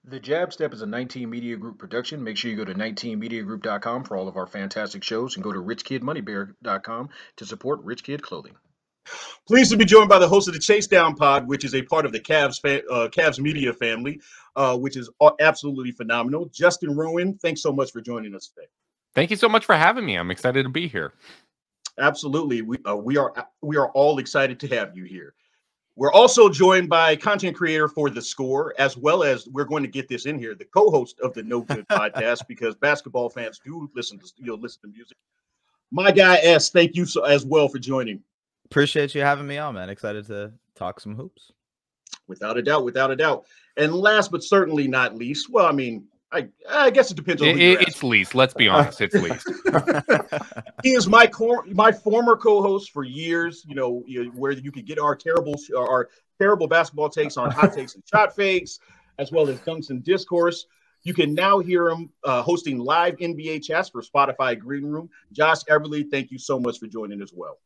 The Jab Step is a 19 Media Group production. Make sure you go to 19mediagroup.com for all of our fantastic shows and go to richkidmoneybear.com to support Rich Kid Clothing. Pleased to be joined by the host of the Chasedown pod, which is a part of the Cavs media family, which is absolutely phenomenal. Justin Rowan, thanks so much for joining us today. Thank you so much for having me. I'm excited to be here. Absolutely. We are all excited to have you here. We're also joined by content creator for The Score, as well as we're going to get this in here, the co-host of the No Good podcast, because basketball fans do listen to music. My guy S, thank you as well for joining. Appreciate you having me on, man. Excited to talk some hoops. Without a doubt. And last but certainly not least, well, I mean, I guess it depends on who you're it's least. Let's be honest, it's least. He is my former co-host for years. Where you could get our terrible basketball takes on hot takes and shot fakes, as well as dunks and discourse. You can now hear him hosting live NBA chats for Spotify Greenroom. Josh Eberley, thank you so much for joining as well.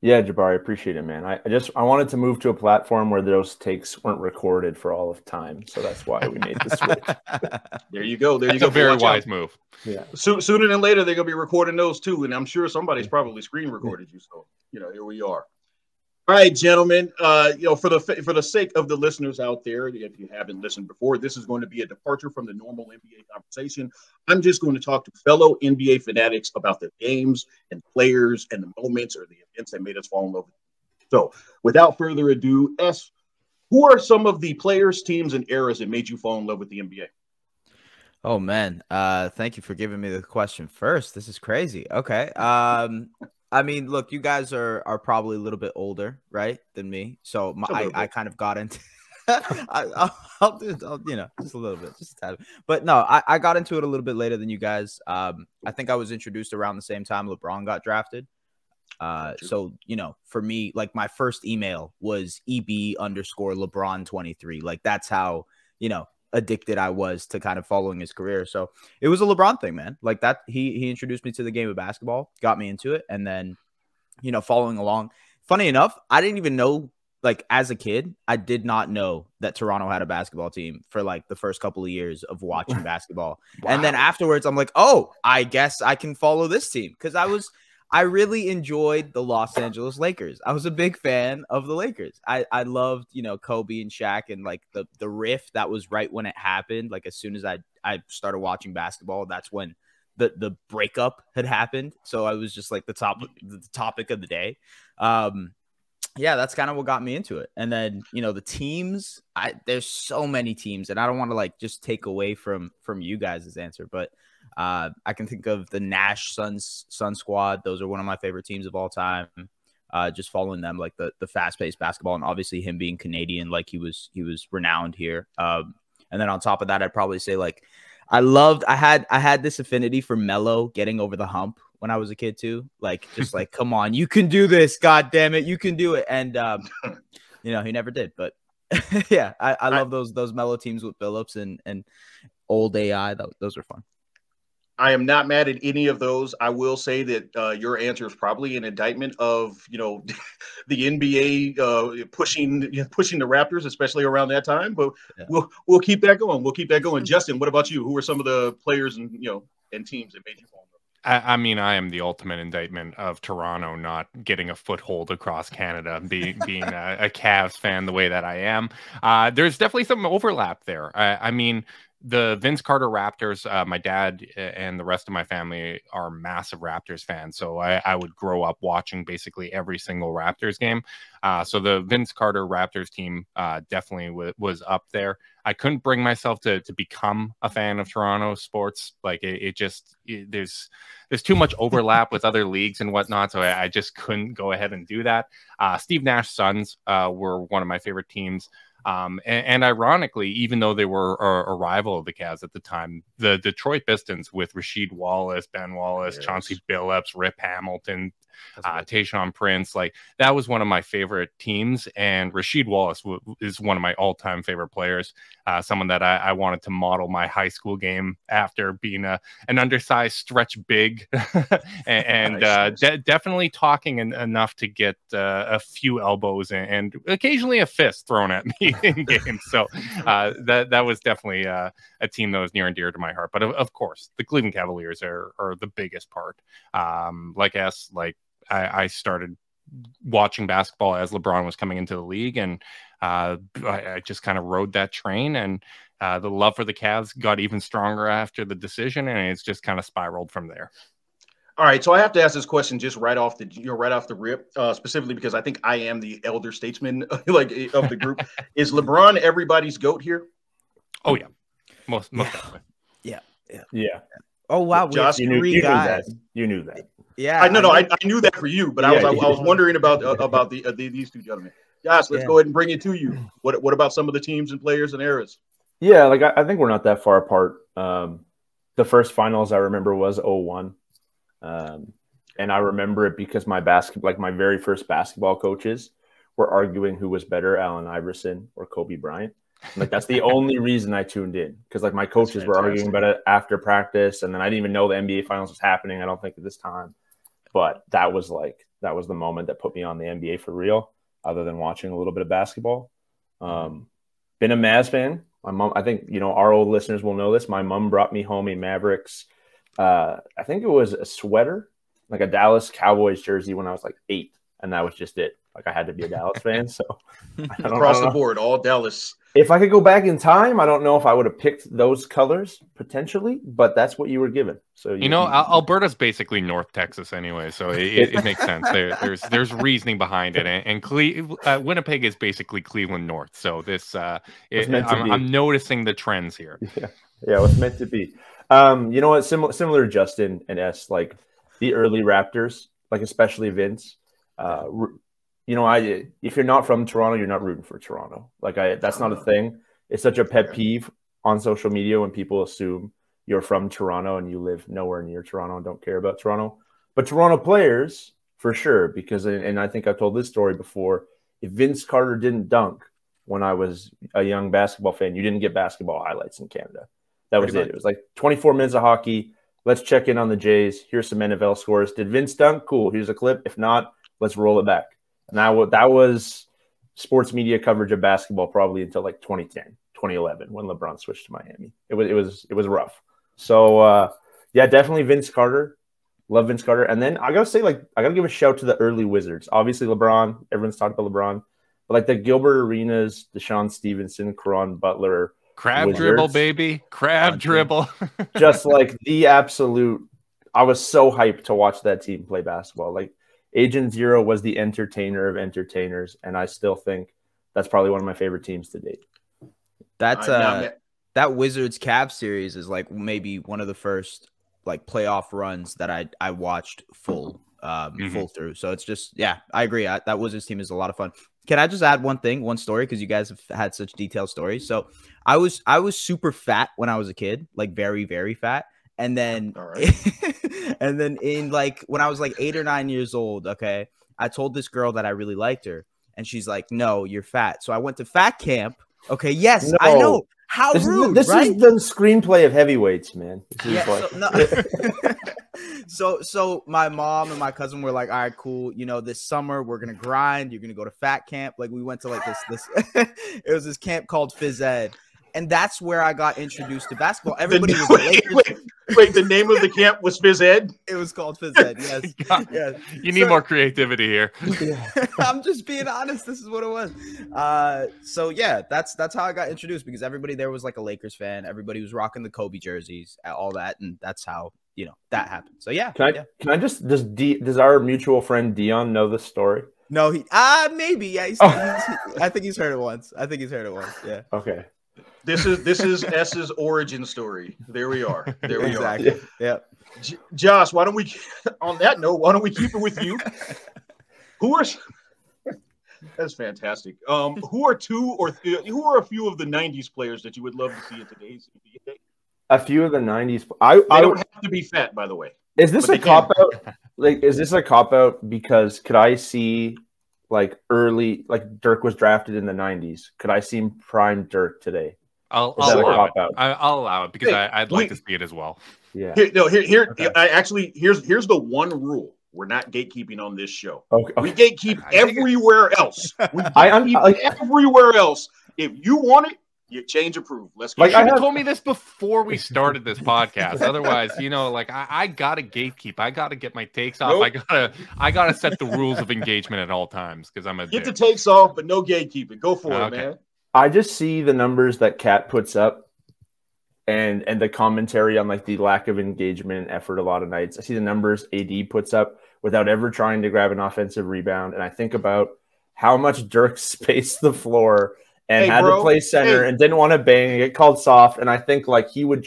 Yeah, Jabari, appreciate it, man. I wanted to move to a platform where those takes weren't recorded for all of time, so that's why we made the switch. There you go. That's a very wise move. Yeah. Sooner than later, they're gonna be recording those too, and I'm sure somebody's probably screen recorded you. So here we are. All right, gentlemen. For the sake of the listeners out there, if you haven't listened before, this is going to be a departure from the normal NBA conversation. I'm just going to talk to fellow NBA fanatics about the games and players and the moments or the events that made us fall in love with them. So, without further ado, S, who are some of the players, teams, and eras that made you fall in love with the NBA? Oh man, thank you for giving me the question first. This is crazy. Okay. I mean, look, you guys are probably a little bit older, right, than me. So I kind of got into I'll do just a little bit, just a tad. But no, I got into it a little bit later than you guys. I think I was introduced around the same time LeBron got drafted. So, for me, like my first email was EB_LeBron23. Like that's how, addicted I was to kind of following his career. So it was a LeBron thing, man. Like that, he introduced me to the game of basketball, got me into it, and then, following along. Funny enough, I didn't even know, like as a kid, I did not know that Toronto had a basketball team for like the first couple of years of watching basketball. Wow. And then afterwards, I'm like, oh, I guess I can follow this team because I really enjoyed the Los Angeles Lakers. I was a big fan of the Lakers. I loved, Kobe and Shaq and like the rift that was right when it happened. Like as soon as I started watching basketball, that's when the breakup had happened. So I was just like the topic of the day. Yeah, that's kind of what got me into it. And then, the teams, there's so many teams and I don't want to like just take away from you guys' answer, but I can think of the Nash Sun Squad. Those are one of my favorite teams of all time. Just following them, like the fast-paced basketball, and obviously him being Canadian, like he was renowned here. And then on top of that, I'd probably say like I had this affinity for Melo getting over the hump when I was a kid too. Like just like, come on, you can do this, God damn it, you can do it. And he never did. But yeah, I love those Melo teams with Billups and old AI. Those are fun. I am not mad at any of those. I will say that your answer is probably an indictment of, the NBA pushing the Raptors, especially around that time. But yeah. We'll keep that going. Justin, what about you? Who are some of the players and teams that made you fall in love? I mean, I am the ultimate indictment of Toronto not getting a foothold across Canada, being a Cavs fan the way that I am. There's definitely some overlap there. I mean, the Vince Carter Raptors, my dad and the rest of my family are massive Raptors fans. So I would grow up watching basically every single Raptors game. So the Vince Carter Raptors team definitely was up there. I couldn't bring myself to become a fan of Toronto sports. Like there's too much overlap with other leagues and whatnot. So I just couldn't go ahead and do that. Steve Nash Suns were one of my favorite teams. And ironically, even though they were a rival of the Cavs at the time, the Detroit Pistons with Rasheed Wallace, Ben Wallace, Chauncey Billups, Rip Hamilton, Tayshaun Prince. Like, that was one of my favorite teams. And Rasheed Wallace is one of my all-time favorite players. Someone that I wanted to model my high school game after, being an undersized stretch big and Nice. definitely talking enough to get a few elbows and occasionally a fist thrown at me in games. So that was definitely a team that was near and dear to my heart. But of course, the Cleveland Cavaliers are the biggest part. I started watching basketball as LeBron was coming into the league, and I just kind of rode that train, and the love for the Cavs got even stronger after the decision, and it's just kind of spiraled from there. All right, so I have to ask this question just right off the rip, specifically because I think I am the elder statesman of the group. Is LeBron everybody's GOAT here? Oh yeah, most definitely. Yeah. Oh wow, Josh, You knew that. You knew that. Yeah, I knew that for you, but I was wondering about these two gentlemen. Josh, let's go ahead and bring it to you. What about some of the teams and players and eras? Yeah, like I think we're not that far apart. The first finals I remember was 01. And I remember it because my very first basketball coaches were arguing who was better, Allen Iverson or Kobe Bryant. Like, that's the only reason I tuned in, because like my coaches were arguing about it after practice, and then I didn't even know the NBA finals was happening, I don't think, at this time. But that was the moment that put me on the NBA for real, other than watching a little bit of basketball. Been a Mavs fan. My mom, I think, our old listeners will know this. My mom brought me home a Mavericks. I think it was a sweater, like a Dallas Cowboys jersey, when I was like 8, and that was just it. Like, I had to be a Dallas fan. So across the board, all Dallas. If I could go back in time, I don't know if I would have picked those colors potentially, but that's what you were given. So Alberta's basically North Texas anyway, so it makes sense. There's reasoning behind it, and Winnipeg is basically Cleveland North. So I'm noticing the trends here. Yeah, it was meant to be. You know what? Similar to Justin and S, like the early Raptors, like especially Vince. If you're not from Toronto, you're not rooting for Toronto. That's not a thing. It's such a pet peeve on social media when people assume you're from Toronto and you live nowhere near Toronto and don't care about Toronto. But Toronto players, for sure, because, and I think I've told this story before, if Vince Carter didn't dunk when I was a young basketball fan, you didn't get basketball highlights in Canada. That was it. It was like 24 minutes of hockey. Let's check in on the Jays. Here's some NFL scores. Did Vince dunk? Cool. Here's a clip. If not, let's roll it back. And that was sports media coverage of basketball probably until like 2010, 2011, when LeBron switched to Miami. It was rough. So definitely Vince Carter. Love Vince Carter. And then I gotta say, I gotta give a shout to the early Wizards. Obviously LeBron. Everyone's talked about LeBron, but like the Gilbert Arenas, Deshaun Stevenson, Caron Butler, crab Wizards, dribble, baby, crab dribble. Just like the absolute. I was so hyped to watch that team play basketball. Like, Agent Zero was the entertainer of entertainers, and I still think that's probably one of my favorite teams to date. That's that Wizards Cavs series is like maybe one of the first like playoff runs that I watched full through. So it's just, I agree. That Wizards team is a lot of fun. Can I just add one story, because you guys have had such detailed stories? So I was super fat when I was a kid, like very, very fat. And then, and then in like when I was like 8 or 9 years old, okay, I told this girl that I really liked her, and she's like, "No, you're fat." So I went to fat camp. Okay, yes, no. I know. How rude! This right? is the screenplay of Heavyweights, man. So my mom and my cousin were like, "All right, cool. This summer we're gonna grind. You're gonna go to fat camp." Like, we went to like this. It was this camp called Phys Ed. And that's where I got introduced to basketball. Everybody was wait, the name of the camp was Phys Ed? It was called Phys Ed, yes. Yes. You need more creativity here. I'm just being honest. This is what it was. That's how I got introduced, because everybody there was like a Lakers fan. Everybody was rocking the Kobe jerseys, all that, and that's how that happened. So Can I just does our mutual friend Dion know this story? No, he maybe, yeah. I think he's heard it once. Yeah. Okay. This is S's origin story. There we are. Exactly. Yeah. Josh, why don't we keep it with you? That's fantastic. Who are a few of the 90s players that you would love to see in today's NBA? A few of the 90s. They don't have to be fat, by the way. Is this a cop out? Like, is this a cop out? Because could I see like early, like Dirk was drafted in the 90s. Could I see prime Dirk today? I'll allow it. I'll allow it because I'd like to see it as well. Yeah. Here's the one rule. We're not gatekeeping on this show. Okay. We gatekeep everywhere else. We gatekeep everywhere else. If you want it, you change approve. Let's go. You should have told me this before we started this podcast. Otherwise, I gotta gatekeep. I gotta get my takes off. Nope. I gotta set the rules of engagement at all times because I'm a get the takes off, but no gatekeeping. Go for it, man. I just see the numbers that Cat puts up and the commentary on like the lack of engagement and effort a lot of nights. I see the numbers AD puts up without ever trying to grab an offensive rebound. And I think about how much Dirk spaced the floor and had to play center and didn't want to bang and get called soft. And I think like he would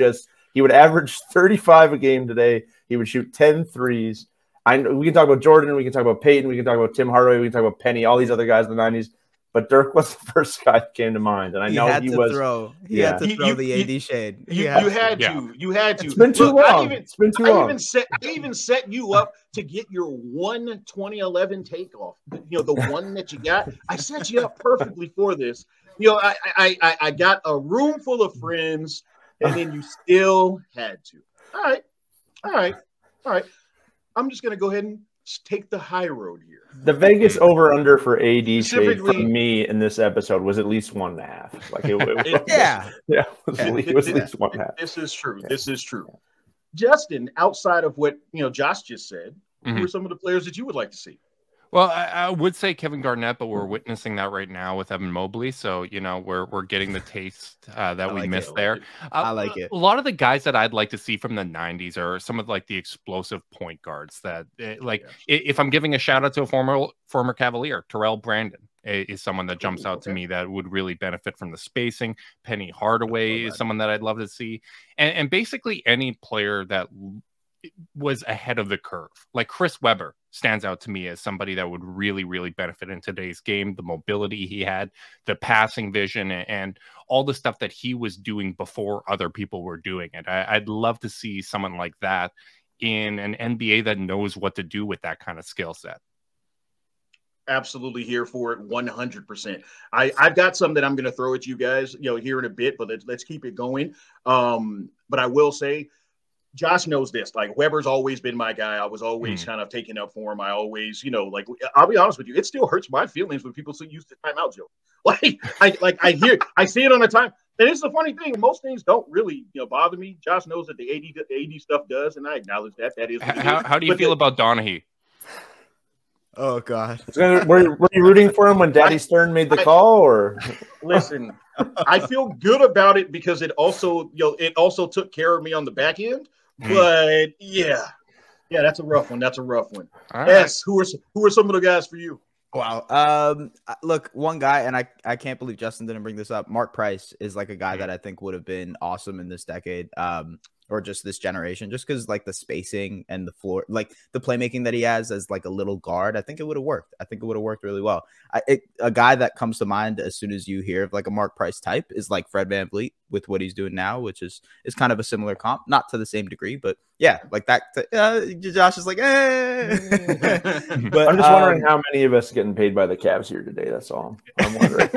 average 35 a game today. He would shoot 10 threes. We can talk about Jordan. We can talk about Peyton. We can talk about Tim Hardaway. We can talk about Penny, all these other guys in the 90s. But Dirk was the first guy that came to mind. And I know he was. He had to throw the AD shade. You had to. It's been too long. I even set you up to get your 2011 takeoff. The one that you got. I set you up perfectly for this. I got a room full of friends, and then you still had to. All right. I'm just gonna go ahead and take the high road here. The Vegas over/under for AD shade from me in this episode was at least 1.5. Like it was at least 1.5. This is true. This is true. Justin, outside of what Josh just said, who are some of the players that you would like to see? Well, I would say Kevin Garnett, but we're witnessing that right now with Evan Mobley. So, we're getting the taste that we missed there. I like it. A lot of the guys that I'd like to see from the 90s are some of like the explosive point guards that if I'm giving a shout out to a former Cavalier, Terrell Brandon is someone that jumps out to me that would really benefit from the spacing. Penny Hardaway is someone that I'd love to see. And basically any player that was ahead of the curve. Like Chris Webber stands out to me as somebody that would really, really benefit in today's game. The mobility he had, the passing vision, and all the stuff that he was doing before other people were doing it. I'd love to see someone like that in an NBA that knows what to do with that kind of skill set. Absolutely here for it, 100%. I've got some that I'm going to throw at you guys, here in a bit, but let's keep it going. But I will say, Josh knows this. Like Weber's always been my guy. I was always kind of taking up for him. I always, I'll be honest with you. It still hurts my feelings when people use the timeout joke. I see it on the time. And it's the funny thing. Most things don't really, bother me. Josh knows that the AD stuff does, and I acknowledge that. That is. How do you feel about Donahue? Oh God. Were you rooting for him when Daddy Stern made the call, or? Listen, I feel good about it because it also took care of me on the back end. But yeah, that's a rough one. Yes. Who are some of the guys for you? Wow. Look, one guy, and I can't believe Justin didn't bring this up. Mark Price is like a guy that I think would have been awesome in this decade. Or just this generation, just because like the spacing and the floor, like the playmaking that he has as like a little guard, I think it would have worked. I think it would have worked really well. A guy that comes to mind as soon as you hear of like a Mark Price type is like Fred VanVleet with what he's doing now, which is kind of a similar comp, not to the same degree, but yeah, like that. Josh is like, But I'm just wondering how many of us getting paid by the Cavs here today. That's all I'm wondering.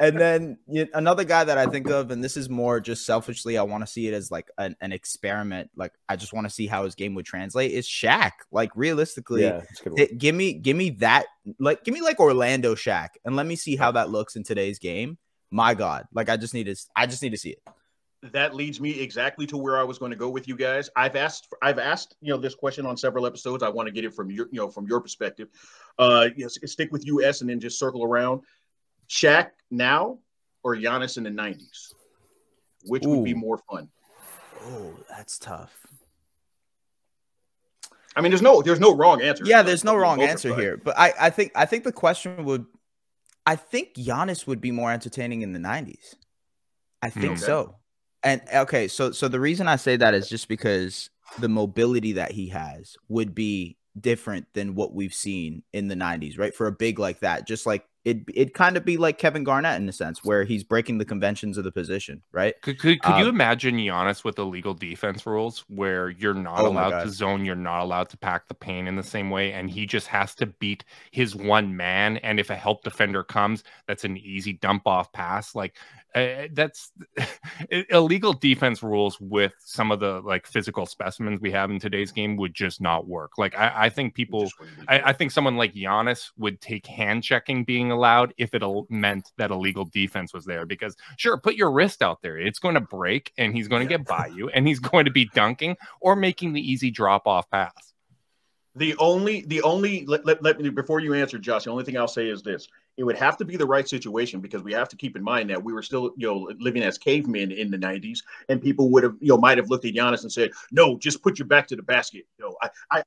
And then another guy that I think of, and this is more just selfishly, I want to see it as like an experiment. Like I just want to see how his game would translate. Is Shaq. Like realistically, give me that. Like give me like Orlando Shaq, and let me see how that looks in today's game. My God, like I just need to see it. That leads me exactly to where I was going to go with you guys. I've asked this question on several episodes. I want to get it from your perspective. Stick with US and then just circle around. Shaq now or Giannis in the 90s? Which would be more fun? Oh, that's tough. I mean, there's no wrong answer. Yeah, there's no wrong answer here. But I think the question would, I think Giannis would be more entertaining in the 90s. I think so. And okay, so the reason I say that is just because the mobility that he has would be different than what we've seen in the 90s, right? For a big like that, just like it'd kind of be like Kevin Garnett in a sense, where he's breaking the conventions of the position, right? Could you imagine Giannis with illegal defense rules where you're not allowed to zone, you're not allowed to pack the paint in the same way, and he just has to beat his one man, and if a help defender comes, that's an easy dump off pass. Like that's illegal defense rules with some of the like physical specimens we have in today's game would just not work. Like I think people, I think someone like Giannis would take hand checking being allowed if it meant that illegal defense was there, because sure, put your wrist out there, it's going to break and he's going to get by you and he's going to be dunking or making the easy drop off pass. The only let me, before you answer, Josh, the only thing I'll say is this: it would have to be the right situation, because we have to keep in mind that we were still, living as cavemen in the 90s, and people would have, might have looked at Giannis and said, "No, just put your back to the basket."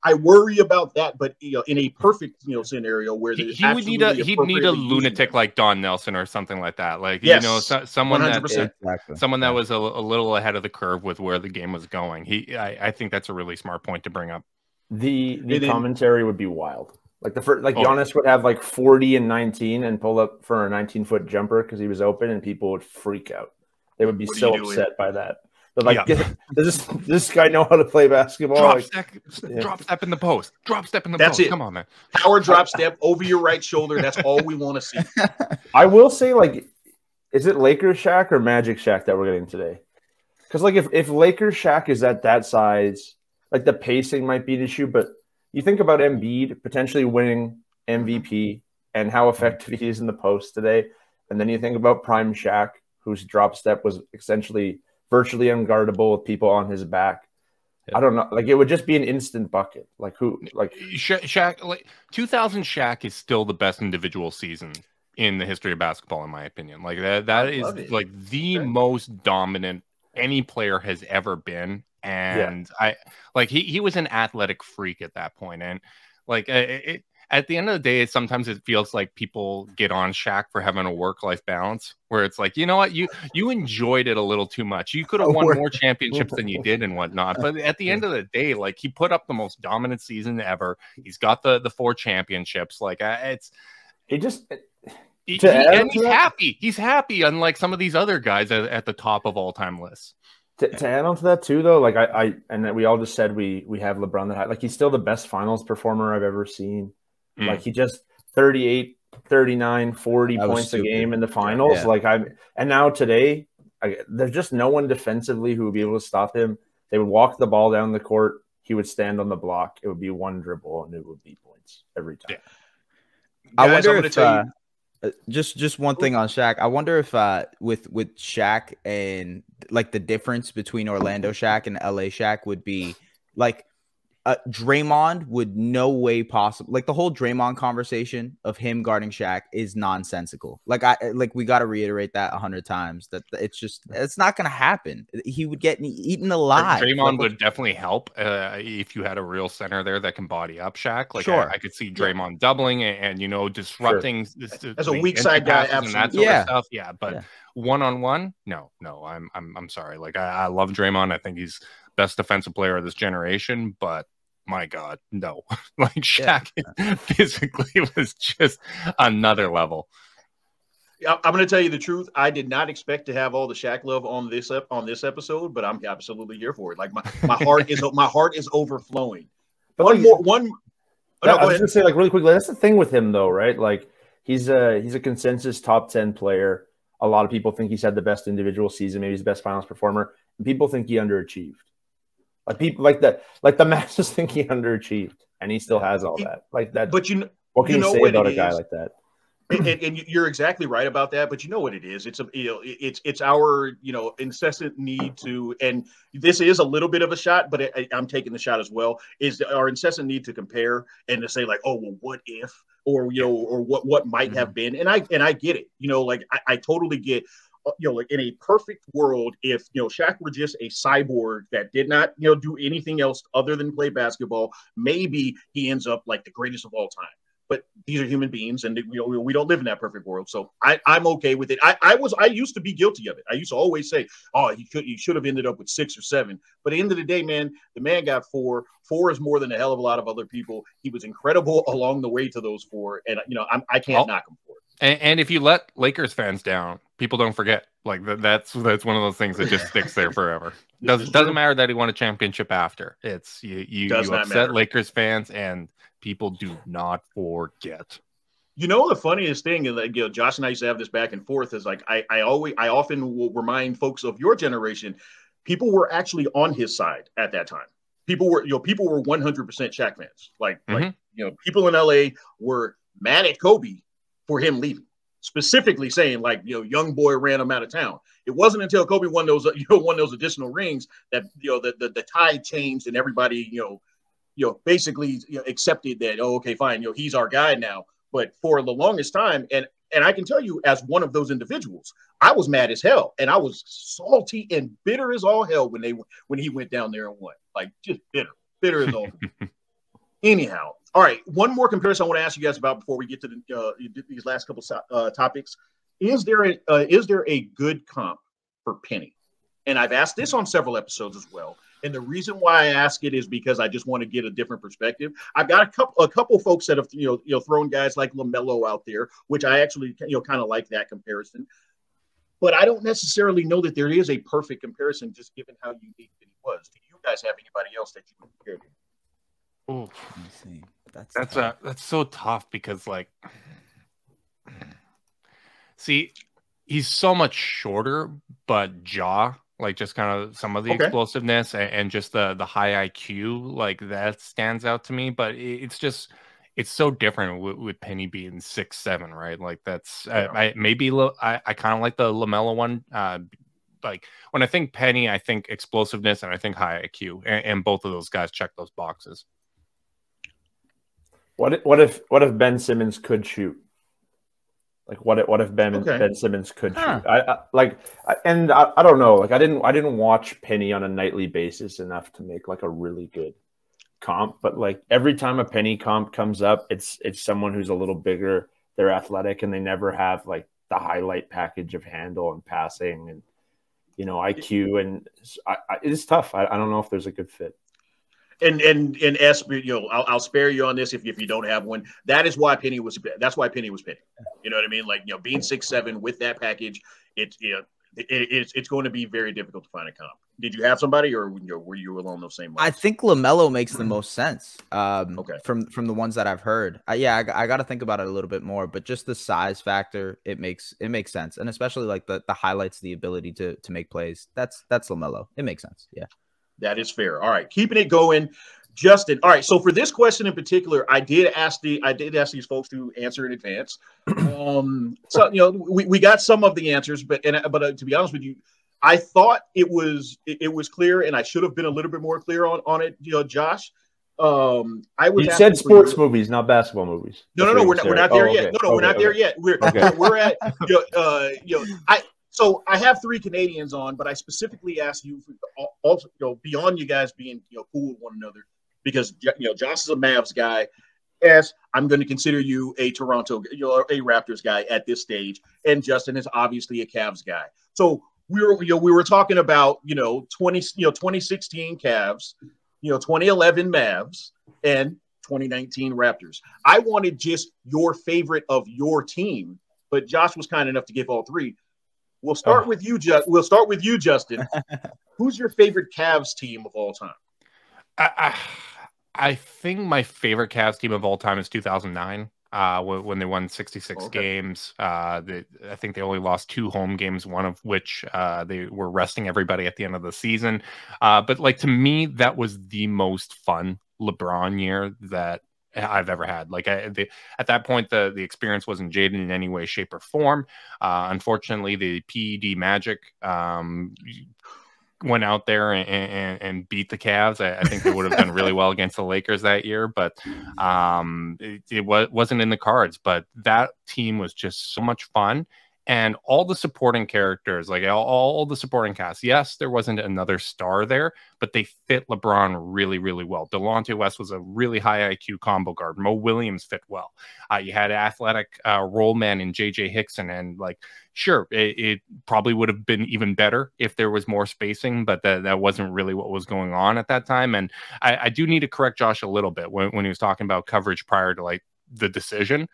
I worry about that, but in a perfect scenario where he'd need a lunatic like Don Nelson or something like that, like someone 100%. Someone that was a little ahead of the curve with where the game was going. I think that's a really smart point to bring up. The commentary would be wild. Like Giannis would have like 40 and 19 and pull up for a 19-foot jumper because he was open, and people would freak out. They would be so upset by that. They're like, does this guy know how to play basketball? Drop step in the post. Drop step in the post. It. Come on, man. Power drop step over your right shoulder. That's all we want to see. I will say, like, is it Lakers Shaq or Magic Shaq that we're getting today? Because like if Lakers Shaq is at that size, like the pacing might be an issue, but you think about Embiid potentially winning MVP and how effective he is in the post today, and then you think about prime Shaq, whose drop step was essentially virtually unguardable with people on his back. I don't know. Like, it would just be an instant bucket. Like Shaq, like 2000 Shaq is still the best individual season in the history of basketball, in my opinion. Like that is like the most dominant any player has ever been. And he was an athletic freak at that point. And like at the end of the day, sometimes it feels like people get on Shaq for having a work-life balance, where it's like, you know what, you enjoyed it a little too much. You could have won more championships than you did and whatnot. But at the end of the day, like, he put up the most dominant season ever. He's got the 4 championships. Like he's happy. He's happy, unlike some of these other guys at the top of all-time lists. To add on to that too, though, like and we all just said we have LeBron that high. Like, he's still the best finals performer I've ever seen. Like, he just 38, 39, 40 points a game in the finals. Yeah. And now today, there's just no one defensively who would be able to stop him. They would walk the ball down the court. He would stand on the block. It would be one dribble, and it would be points every time. Yeah. I wonder if just one thing on Shaq. I wonder if with Shaq and like the difference between Orlando Shaq and LA Shaq would be like Draymond would no way possible. Like, the whole Draymond conversation of him guarding Shaq is nonsensical. Like, we got to reiterate that 100 times, that it's not going to happen. He would get eaten alive. Draymond would definitely help if you had a real center there that can body up Shaq. Like, sure. I could see Draymond doubling and disrupting as a weak side guy, and that sort of stuff. Yeah, but one-on-one, no, I'm sorry. Like, I love Draymond. I think he's best defensive player of this generation, but my God, no. Like, Shaq physically was just another level. I'm going to tell you the truth. I did not expect to have all the Shaq love on this episode, but I'm absolutely here for it. Like, my heart is overflowing. But I was going to say, like, really quickly, that's the thing with him, though, right? Like, he's a consensus top 10 player. A lot of people think he's had the best individual season, maybe he's the best finals performer. And people think he underachieved. Like, people like the masses think he underachieved, and he still has all that. Like that. But what can you say about a guy like that? And you're exactly right about that. But you know what it is? It's it's our incessant need to, and this is a little bit of a shot, but I'm taking the shot as well. Is our incessant need to compare and to say, like, oh, well, what if, or or what might have been, and I get it. Like, I totally get. Like, in a perfect world, if Shaq were just a cyborg that did not do anything else other than play basketball, maybe he ends up like the greatest of all time. But these are human beings, and we don't live in that perfect world. So I'm okay with it. I used to be guilty of it. I used to always say, oh, he should have ended up with 6 or 7. But at the end of the day, man, the man got 4. 4 is more than a hell of a lot of other people. He was incredible along the way to those 4, and I can't knock him for it. And if you let Lakers fans down, people don't forget. Like that's one of those things that just sticks there forever. Doesn't matter that he won a championship after. It's you upset matter. Lakers fans, and people do not forget. You know, the funniest thing, and like, you know, Josh and I used to have this back and forth, is like I often will remind folks of your generation, people were actually on his side at that time. People were 100% Shaq fans. Like people in LA were mad at Kobe for him leaving, specifically saying like, young boy ran him out of town. It wasn't until Kobe won those additional rings that the tide changed and everybody basically accepted that, oh, okay, fine, he's our guy now. But for the longest time, and I can tell you, as one of those individuals, I was mad as hell, and I was salty and bitter as all hell when he went down there and won. Like, just bitter as all. Anyhow, all right. One more comparison I want to ask you guys about before we get to these last couple topics. Is there a good comp for Penny? And I've asked this on several episodes as well. And the reason why I ask it is because I just want to get a different perspective. I've got a couple folks that have thrown guys like LaMelo out there, which I actually kind of like that comparison. But I don't necessarily know that there is a perfect comparison, just given how unique it was. Do you guys have anybody else that you would compare to? Oh, that's so tough because, like, see, he's so much shorter, but like, just kind of some of the explosiveness and just the high IQ, like, that stands out to me. But it's so different with Penny being 6'7", right? Like, that's I kind of like the LaMelo one. Like, when I think Penny, I think explosiveness and I think high IQ, and both of those guys check those boxes. What if Ben Simmons could shoot? Like, what if Ben Simmons could shoot? I don't know. Like, I didn't watch Penny on a nightly basis enough to make like a really good comp. But like, every time a Penny comp comes up, it's someone who's a little bigger, they're athletic, and they never have like the highlight package of handle and passing and IQ. And it's tough. I don't know if there's a good fit. And S, I'll spare you on this if you don't have one. That's why Penny was Penny. You know what I mean? Like, being 6'7" with that package, it's going to be very difficult to find a comp. Did you have somebody, or were you along those same lines? I think LaMelo makes the most sense. From the ones that I've heard. I got to think about it a little bit more, but just the size factor, it makes sense, and especially like the highlights, the ability to make plays. That's LaMelo. It makes sense. Yeah. That is fair. All right, keeping it going, Justin. All right, so for this question in particular, I did ask these folks to answer in advance. So we got some of the answers, but to be honest with you, I thought it was clear, and I should have been a little bit more clear on it. Josh. You said sports movies, not basketball movies. No, we're not there yet. No, we're not there yet. We're at So I have three Canadians on, but I specifically asked you also, beyond you guys being cool with one another, because Josh is a Mavs guy. As I'm going to consider you a Toronto, a Raptors guy at this stage, and Justin is obviously a Cavs guy. So we were talking about 2016 Cavs, 2011 Mavs, and 2019 Raptors. I wanted just your favorite of your team, but Josh was kind enough to give all three. We'll start with you, Justin. Who's your favorite Cavs team of all time? I think my favorite Cavs team of all time is 2009, when they won 66 games. I think they only lost 2 home games, one of which they were resting everybody at the end of the season. But like, to me, that was the most fun LeBron year that I've ever had. Like, at that point, the experience wasn't jaded in any way, shape, or form. Unfortunately, the PED Magic went out there and beat the Cavs. I think they would have done really well against the Lakers that year, but it wasn't in the cards. But that team was just so much fun. And all the supporting characters, like all the supporting cast, yes, there wasn't another star there, but they fit LeBron really, really well. Delonte West was a really high IQ combo guard. Mo Williams fit well. You had athletic role man in J.J. Hickson, and like, sure, it probably would have been even better if there was more spacing, but that wasn't really what was going on at that time. And I do need to correct Josh a little bit when he was talking about coverage prior to like the decision.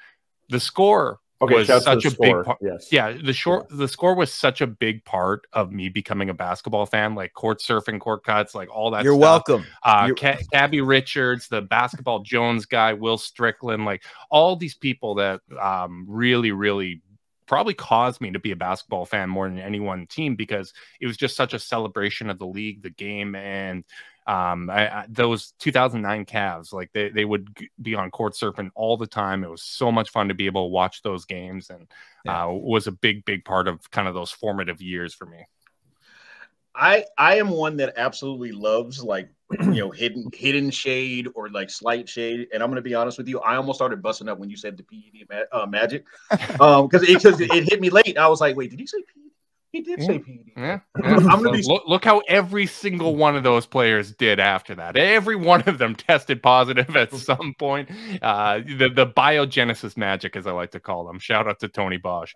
The score Okay, was shouts to such the a score. big part. Yes. Yeah, the score was such a big part of me becoming a basketball fan, like court surfing, court cuts, like all that You're stuff. welcome. Cabby Richards, the Basketball Jones guy, Will Strickland, like all these people that really, really probably caused me to be a basketball fan more than any one team, because it was just such a celebration of the league, the game, and those 2009 Cavs, like they would be on court surfing all the time. It was so much fun to be able to watch those games, and was a big part of kind of those formative years for me. I am one that absolutely loves, like, hidden shade or like slight shade. And I'm going to be honest with you, I almost started busting up when you said the PED Magic, because it hit me late. I was like, wait, did he say PED? He did say PED. Yeah. I'm gonna be... look how every single one of those players did after that. Every one of them tested positive at some point. The biogenesis magic, as I like to call them. Shout out to Tony Bosch.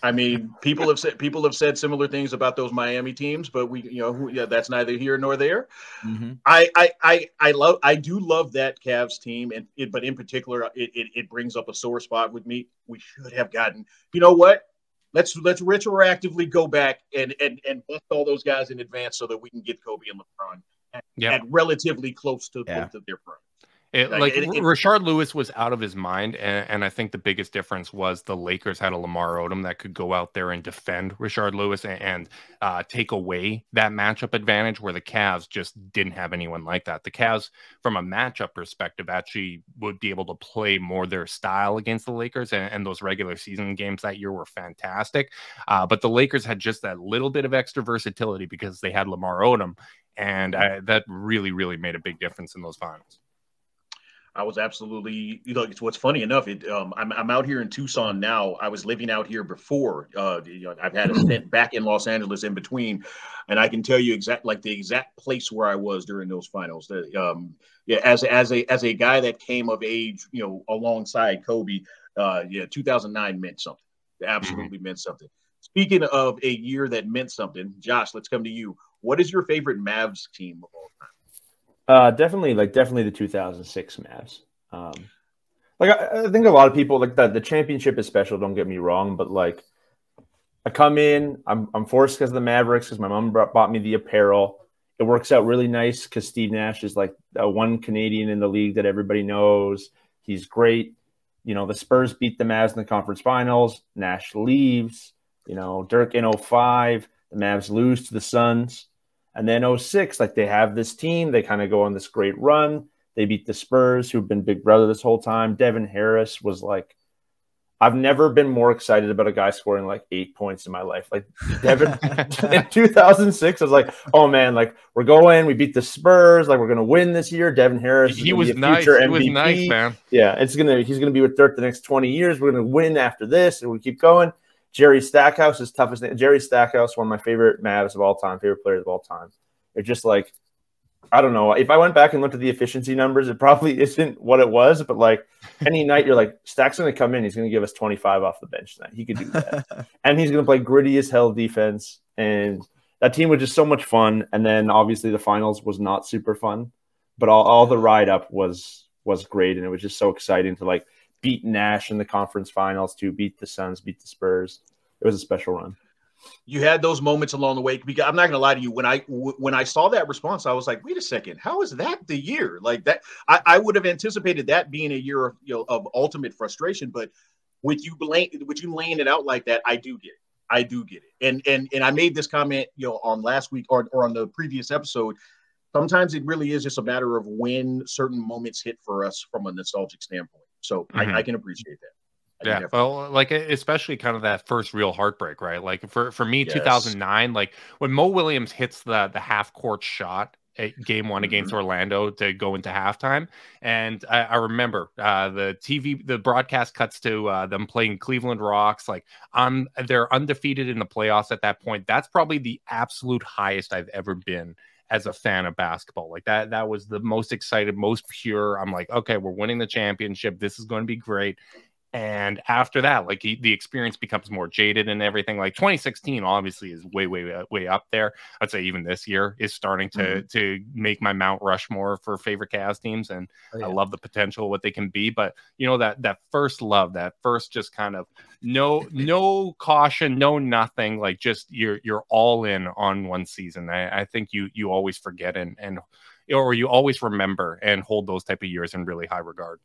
I mean, people have said similar things about those Miami teams, but that's neither here nor there. Mm-hmm. I do love that Cavs team, but in particular, it brings up a sore spot with me. We should have gotten. You know what? Let's retroactively go back and bust all those guys in advance so that we can get Kobe and LeBron at relatively close to both of their primes. Rashard Lewis was out of his mind, and I think the biggest difference was the Lakers had a Lamar Odom that could go out there and defend Rashard Lewis and take away that matchup advantage, where the Cavs just didn't have anyone like that. The Cavs, from a matchup perspective, actually would be able to play more their style against the Lakers, and those regular season games that year were fantastic. But the Lakers had just that little bit of extra versatility because they had Lamar Odom, and that really, really made a big difference in those finals. I was absolutely, it's what's funny enough. I'm out here in Tucson now. I was living out here before. I've had a stint back in Los Angeles in between, and I can tell you the exact place where I was during those finals. As a guy that came of age, alongside Kobe, 2009 meant something. It absolutely meant something. Speaking of a year that meant something, Josh, let's come to you. What is your favorite Mavs team of all time? Definitely the 2006 Mavs. I think a lot of people like the championship is special. Don't get me wrong, but like I come in, I'm forced because of the Mavericks because my mom bought me the apparel. It works out really nice because Steve Nash is like one Canadian in the league that everybody knows. He's great. The Spurs beat the Mavs in the conference finals. Nash leaves. Dirk in 05. The Mavs lose to the Suns. And then 06, like they have this team. They kind of go on this great run. They beat the Spurs, who've been big brother this whole time. Devin Harris was like, I've never been more excited about a guy scoring like 8 points in my life. Like Devin in 2006, I was like, oh man, like we're going, we beat the Spurs, like we're gonna win this year. Devin Harris, he was nice. He was nice, man. Yeah, he's gonna be with Dirk the next 20 years. We're gonna win after this, and we keep going. Jerry Stackhouse is toughest. Jerry Stackhouse, one of my favorite Mavs of all time, favorite players of all time. It's just like, I don't know. If I went back and looked at the efficiency numbers, it probably isn't what it was. But like any night, you're like, Stack's going to come in. He's going to give us 25 off the bench tonight. He could do that. And he's going to play gritty as hell defense. And that team was just so much fun. And then obviously the finals was not super fun. But all the ride up was great. And it was just so exciting to like beat Nash in the conference finals, to beat the Suns, beat the Spurs. It was a special run. You had those moments along the way, because I'm not going to lie to you. When I saw that response, I was like, wait a second, how is that the year? Like that, I would have anticipated that being a year of, of ultimate frustration, but with you laying it out like that, I do get it. And I made this comment, on last week or on the previous episode. Sometimes it really is just a matter of when certain moments hit for us from a nostalgic standpoint. So I can appreciate that. Yeah, well, like especially kind of that first real heartbreak, right? Like for me, 2009, like when Mo Williams hits the half court shot at game one against Orlando to go into halftime, and I remember the broadcast cuts to them playing Cleveland Rocks. Like they're undefeated in the playoffs at that point. That's probably the absolute highest I've ever been as a fan of basketball. Like that was the most excited, most pure. I'm like, okay, we're winning the championship. This is going to be great. And after that, like the experience becomes more jaded and everything. Like 2016 obviously is way up there. I'd say even this year is starting to make my Mount Rushmore for favorite Cavs teams. And I love the potential what they can be. But you know, that first love, that first just kind of no caution, no nothing, like just you're all in on one season. I think you always forget or you always remember and hold those type of years in really high regard.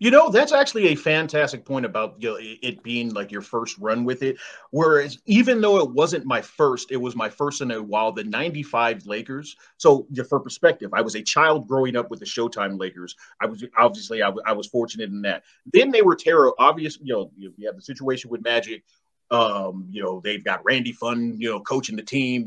You know, that's actually a fantastic point about, you know, it being like your first run with it. Whereas even though it wasn't my first, it was my first in a while, the 95 Lakers. So for perspective, I was a child growing up with the Showtime Lakers. I was fortunate in that. Then they were terrible. Obviously, you know, you have the situation with Magic. You know, they've got Randy Funn, you know, coaching the team.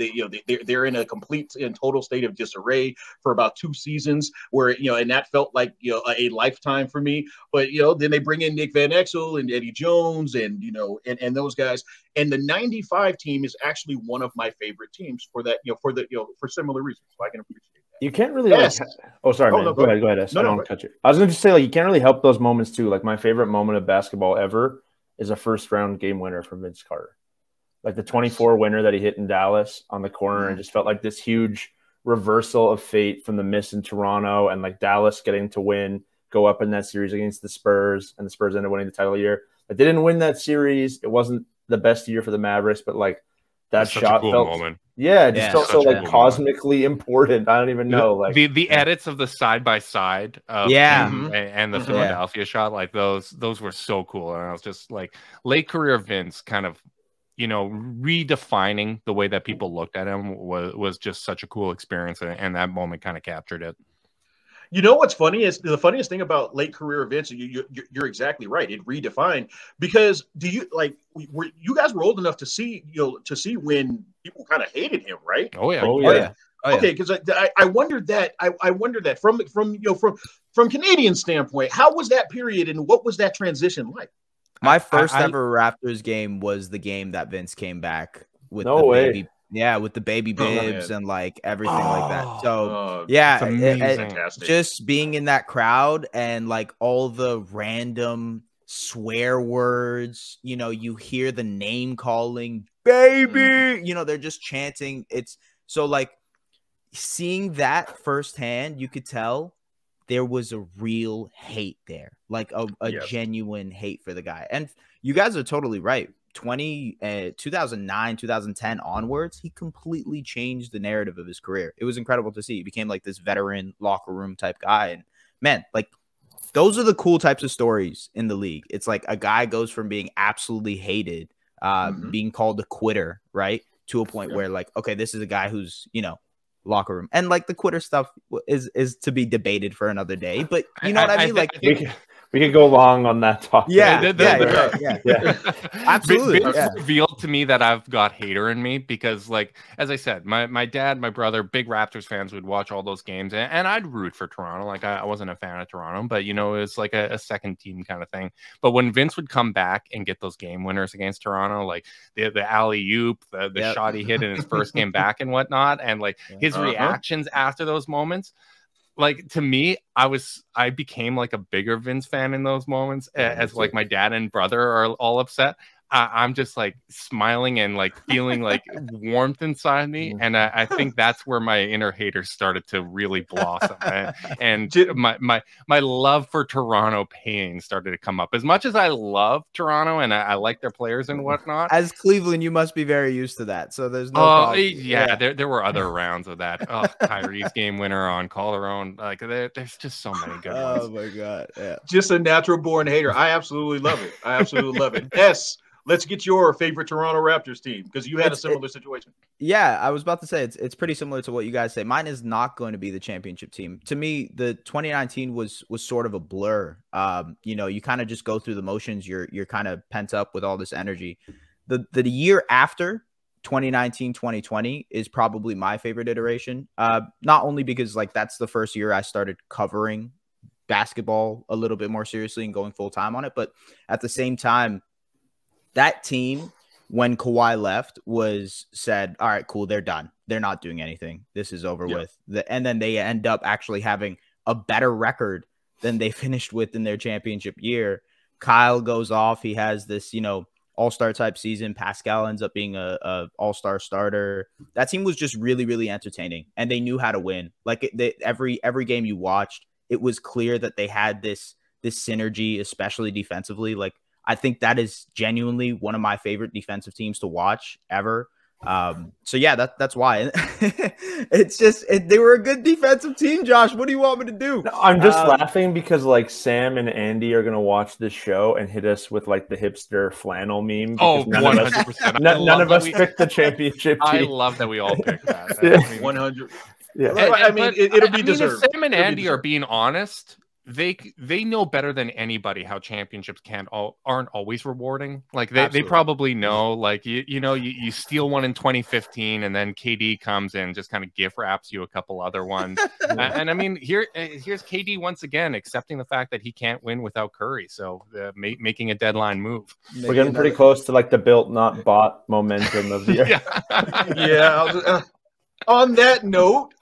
They're in a complete and total state of disarray for about 2 seasons where, you know, and that felt like, you know, a lifetime for me. But, you know, then they bring in Nick Van Exel and Eddie Jones and, you know, and those guys. And the 95 team is actually one of my favorite teams for that, you know, for similar reasons. So I can appreciate that. You can't really man. No, go ahead. I don't want to cut you. I was going to say, like, you can't really help those moments too. Like, my favorite moment of basketball ever is a first-round game winner from Vince Carter. Like the 24 winner that he hit in Dallas on the corner, and just felt like this huge reversal of fate from the miss in Toronto, and like Dallas getting to go up in that series against the Spurs, and the Spurs ended up winning the title year. But they didn't win that series. It wasn't the best year for the Mavericks, but like that shot felt moment. Yeah, it just felt so like cosmically important. I don't even know. Like the edits of the side by side of and the Philadelphia shot, like those were so cool. And I was just like, late career Vince kind of, you know, redefining the way that people looked at him was just such a cool experience, and that moment kind of captured it. You know what's funny is the funniest thing about late career events. You're exactly right. It redefined, because were you guys were old enough to see when people kind of hated him, right? Oh yeah. Okay, because I wondered that. I wondered that from Canadian standpoint, how was that period and what was that transition like? My first ever Raptors game was the game that Vince came back with baby. Yeah, with the baby bibs and like everything like that. So just being in that crowd and like all the random swear words, you know, you hear the name calling, baby, you know, they're just chanting. It's so like seeing that firsthand, you could tell there was a real hate there, like a genuine hate for the guy. And you guys are totally right. 2009, 2010 onwards, he completely changed the narrative of his career. It was incredible to see. He became like this veteran locker room type guy. And man, like those are the cool types of stories in the league. It's like a guy goes from being absolutely hated, being called a quitter, right? To a point where like, okay, this is a guy who's, you know, locker room. And like the quitter stuff is to be debated for another day. But you know what I mean? We could go long on that topic. Yeah. Absolutely. It's revealed to me that I've got hater in me because, like, as I said, my dad, my brother, big Raptors fans, would watch all those games, and I'd root for Toronto. Like, I wasn't a fan of Toronto, but, you know, it's like a second team kind of thing. But when Vince would come back and get those game winners against Toronto, like the alley-oop, the shot he hit in his first game back and whatnot, and, like, his reactions after those moments, like, to me, I became like a bigger Vince fan in those moments, as like my dad and brother are all upset. I'm just like smiling and like feeling like warmth inside me. And I think that's where my inner hater started to really blossom. And my love for Toronto pain started to come up. As much as I love Toronto and I like their players and whatnot. As Cleveland, you must be very used to that. So there's no problem. There were other rounds of that. Oh, Kyrie's game winner on Calderon. Like there's just so many good ones. Oh my God. Yeah. Just a natural born hater. I absolutely love it. S. Let's get your favorite Toronto Raptors team, because you had a similar situation. Yeah, I was about to say it's pretty similar to what you guys say. Mine is not going to be the championship team. To me, the 2019 was sort of a blur. You know, you kind of just go through the motions. You're kind of pent up with all this energy. The year after 2019, 2020 is probably my favorite iteration. Not only because like that's the first year I started covering basketball a little bit more seriously and going full time on it, but at the same time, that team, when Kawhi left, was said, all right, cool, they're done. They're not doing anything. This is over with. And then they end up actually having a better record than they finished with in their championship year. Kyle goes off. He has this, all-star type season. Pascal ends up being a all-star starter. That team was just really, really entertaining, and they knew how to win. Like every game you watched, it was clear that they had this synergy, especially defensively. Like, I think that is genuinely one of my favorite defensive teams to watch ever. So yeah, that's why. It's just they were a good defensive team. Josh, what do you want me to do? No, I'm just laughing because like Sam and Andy are gonna watch this show and hit us with like the hipster flannel meme. Oh, 100%. None of us picked the championship team. I love that we all picked that. 100. Yeah, It'll be deserved. If Sam and Andy are being honest, they know better than anybody how championships aren't always rewarding. Like they probably know, like you steal one in 2015 and then KD comes in, just kind of gift wraps you a couple other ones. And I mean, here's KD once again accepting the fact that he can't win without Curry, so making a deadline move. We're getting pretty close to like the built not bought momentum of the year. Yeah. On that note,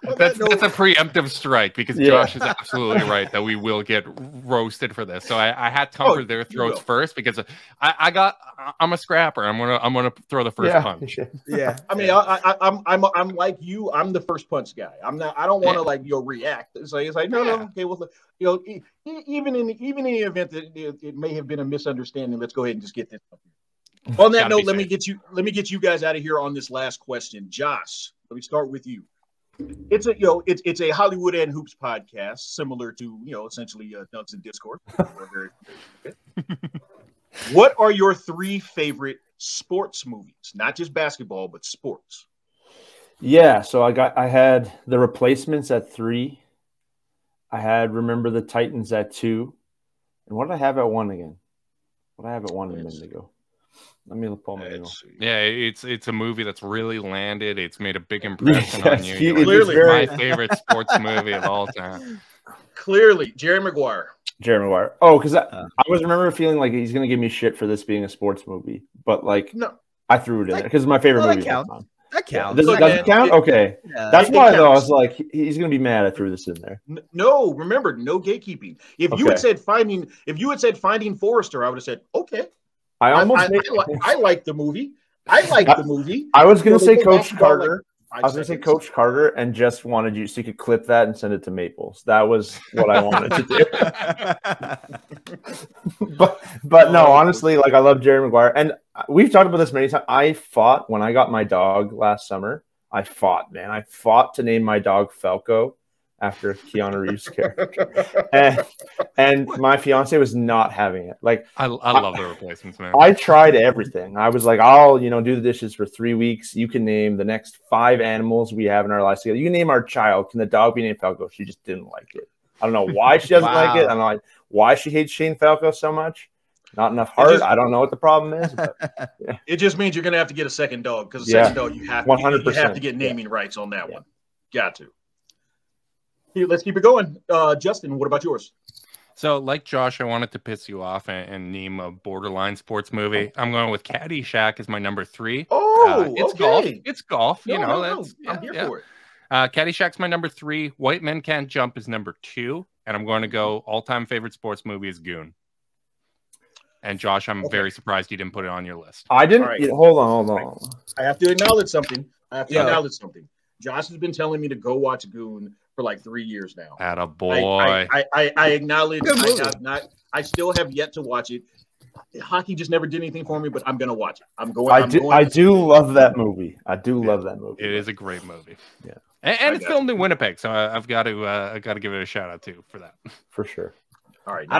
That's a preemptive strike because Josh is absolutely right that we will get roasted for this. So I had to cover their throats first because I'm a scrapper. I'm gonna throw the first punch. Yeah. I mean, I'm like you. I'm the first punch guy. I don't want to react. It's like no, okay. Well, even in the event that it may have been a misunderstanding, let's go ahead and just get this up here. On that note, let me get you guys out of here on this last question. Josh, let me start with you. It's a Hollywood and Hoops podcast, similar to essentially Dunks and Discord. What are your 3 favorite sports movies? Not just basketball, but sports. Yeah, so I had The Replacements at 3. I had Remember the Titans at 2. And what did I have at 1 again? What did I have at 1 a minute ago? Let me pull my email. Yeah, it's a movie that's really landed. It's made a big impression on you. Clearly, it's my favorite sports movie of all time. Clearly, Jerry Maguire. Oh, because I was remember feeling like he's gonna give me shit for this being a sports movie, but I threw it in because it's my favorite movie. That counts. Does it count? Okay, that's why though. I was like, he's gonna be mad I threw this in there. No, remember, no gatekeeping. If you had said Finding Forrester, I would have said okay. I like the movie. The movie. I was going to say Coach Carter. I was going to say Coach Carter and just wanted you so you could clip that and send it to Maples. That was what I wanted to do. but no, honestly, I love Jerry Maguire. And we've talked about this many times. I fought when I got my dog last summer. I fought to name my dog Falco after Keanu Reeves' character. And my fiance was not having it. I love The Replacements, man. I tried everything. I was like, I'll do the dishes for 3 weeks. You can name the next 5 animals we have in our lives together. You can name our child. Can the dog be named Falco? She just didn't like it. I don't know why she doesn't like it. I don't know why she hates Shane Falco so much. Not enough heart. I don't know what the problem is. But, yeah. It just means you're going to have to get a second dog because a second dog you have 100%. You have to get naming rights on that one. Got to. Let's keep it going. Justin, what about yours? So, like Josh, I wanted to piss you off and name a borderline sports movie. I'm going with Caddyshack as my number 3. Oh, it's okay. golf. It's golf. I'm here for it. Caddyshack's my number 3. White Men Can't Jump is number 2. And I'm going to go all-time favorite sports movie is Goon. And Josh, I'm very surprised you didn't put it on your list. I didn't. Right. Hold on. I have to acknowledge something. Josh has been telling me to go watch Goon for 3 years now. Attaboy. I acknowledge I still have yet to watch it. Hockey just never did anything for me, but I'm gonna watch it. I do love that movie. Love that movie. It is a great movie. Yeah. And it's filmed in Winnipeg, so I've got to give it a shout out too for that. For sure. All right. I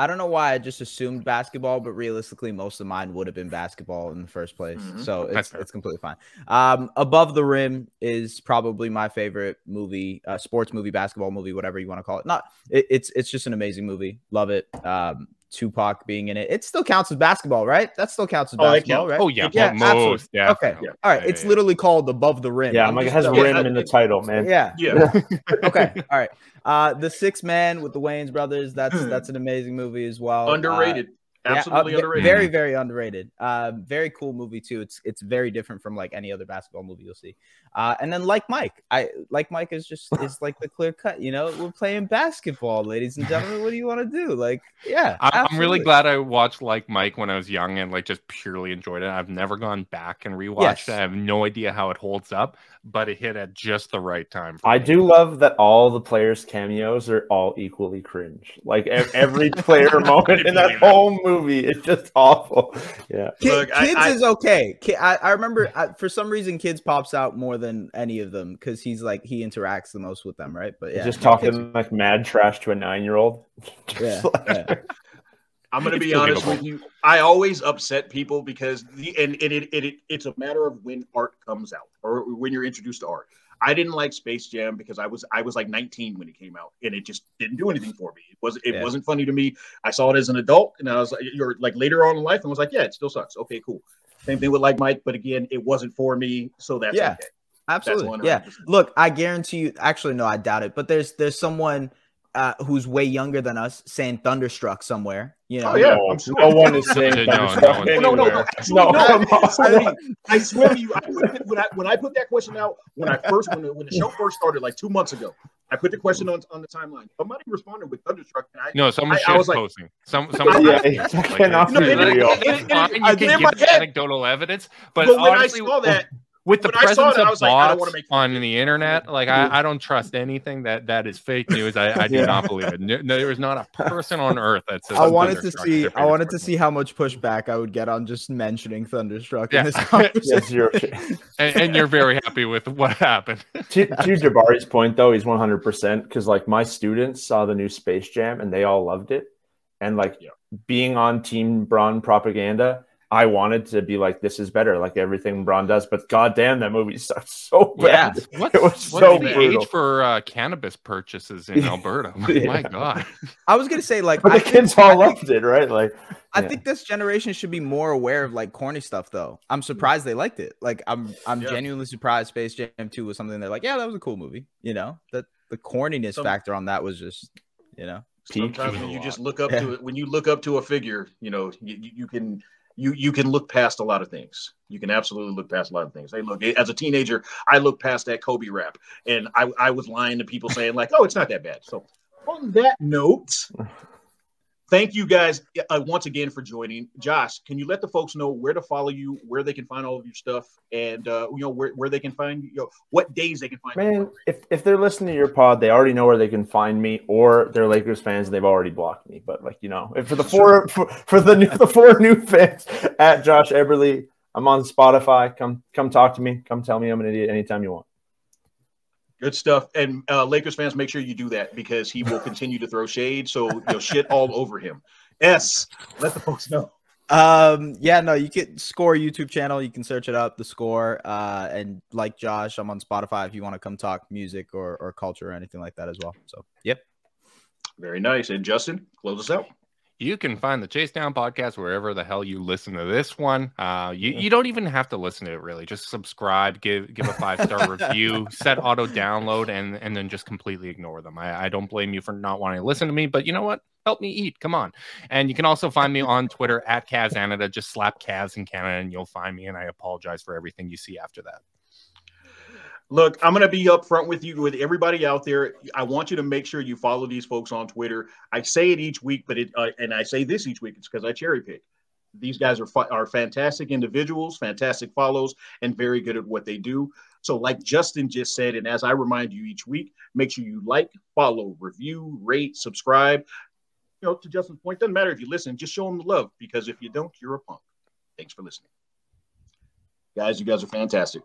don't know why I just assumed basketball, but realistically, most of mine would have been basketball in the first place. Mm-hmm. So it's completely fine. Above the Rim is probably my favorite movie, sports movie, basketball movie, whatever you want to call it. It's just an amazing movie. Love it. Tupac being in it. It still counts as basketball, right? That still counts as basketball, right? Oh, yeah. Most. Yeah. Okay. Yeah. All right. It's literally called Above the Rim. Yeah, it has rim in the title, man. Yeah. Okay. All right. The Sixth Man with the Wayans brothers. That's an amazing movie as well. Underrated. Absolutely underrated. Very, very underrated. Very cool movie too. It's very different from like any other basketball movie you'll see. And then Like Mike, Mike is like the clear cut. You know, we're playing basketball, ladies and gentlemen. What do you want to do? Like, yeah, I'm really glad I watched Like Mike when I was young and like just purely enjoyed it. I've never gone back and rewatched it. I have no idea how it holds up, but it hit at just the right time. I do love that all the players' cameos are all equally cringe. Like every player moment in that whole movie, it's just awful. Yeah, Kids is okay. I remember for some reason Kids pops out more than any of them because he interacts the most with them, right? But yeah, just talking like mad trash to a 9-year-old. Yeah. I'm going to be honest with you. I always upset people because it's a matter of when art comes out or when you're introduced to art. I didn't like Space Jam because I was like 19 when it came out, and it just didn't do anything for me. It wasn't funny to me. I saw it as an adult, and I was like, you're like later on in life, and was like, yeah, it still sucks. Okay, cool. Same thing with Like Mike, but again, it wasn't for me, so that's okay. Absolutely. Yeah. Look, I guarantee you. Actually, no, I doubt it. But there's someone who's way younger than us saying Thunderstruck somewhere. You know? Oh yeah, I'm sure. No one is saying Thunderstruck. No. Actually, I swear to you, when I put that question out, when the show first started like 2 months ago, I put the question on the timeline. Somebody responded with Thunderstruck. Someone was posting. You can give anecdotal evidence, but when honestly, I saw that. With the presence of bots on the internet, like I don't trust anything that is fake news. I do not believe it. No, there is not a person on earth that says. I wanted to see how much pushback I would get on just mentioning Thunderstruck in this conversation. and you're very happy with what happened. To Jabari's point, though, he's 100% because like my students saw the new Space Jam and they all loved it, and like being on Team Braun propaganda. I wanted to be like, this is better, like everything Braun does, but goddamn, that movie sucks so bad. Yeah. What's the age for cannabis purchases in Alberta? My God. I was gonna say, like, but the kids all loved it, right? Like, I think this generation should be more aware of like corny stuff, though. I'm surprised they liked it. Like, I'm genuinely surprised Space Jam 2 was something they're like, yeah, that was a cool movie. You know, that the corniness factor on that was just, you know. Sometimes when you just look up to it, when you look up to a figure, you know, you can look past a lot of things. You can absolutely look past a lot of things. Hey, look, as a teenager, I looked past that Kobe rap, and I was lying to people saying like, oh, it's not that bad. So on that note, thank you guys once again for joining. Josh, can you let the folks know where to follow you, where they can find all of your stuff, and where they can find what days they can find you? Man, if they're listening to your pod, they already know where they can find me, or they're Lakers fans and they've already blocked me. But like, you know, for the the four new fans at Josh Eberley, I'm on Spotify. Come talk to me. Come tell me I'm an idiot anytime you want. Good stuff. And Lakers fans, make sure you do that because he will continue to throw shade. So shit all over him. Let the folks know. You can Score YouTube channel. You can search it up, The Score. And like Josh, I'm on Spotify if you want to come talk music or culture or anything like that as well. So, yep. Very nice. And Justin, close us out. You can find the Chasedown podcast wherever the hell you listen to this one. You don't even have to listen to it, really. Just subscribe, give a 5-star review, set auto download, and then just completely ignore them. I don't blame you for not wanting to listen to me, but you know what? Help me eat. Come on. And you can also find me on Twitter at CavsCanada. Just slap Cavs in Canada and you'll find me, and I apologize for everything you see after that. Look, I'm going to be upfront with you, with everybody out there. I want you to make sure you follow these folks on Twitter. I say it each week, but and I say this each week. It's because I cherry pick. These guys are fantastic individuals, fantastic follows, and very good at what they do. So like Justin just said, and as I remind you each week, make sure you like, follow, review, rate, subscribe. To Justin's point, doesn't matter if you listen, just show them the love, because if you don't, you're a punk. Thanks for listening. Guys, you guys are fantastic.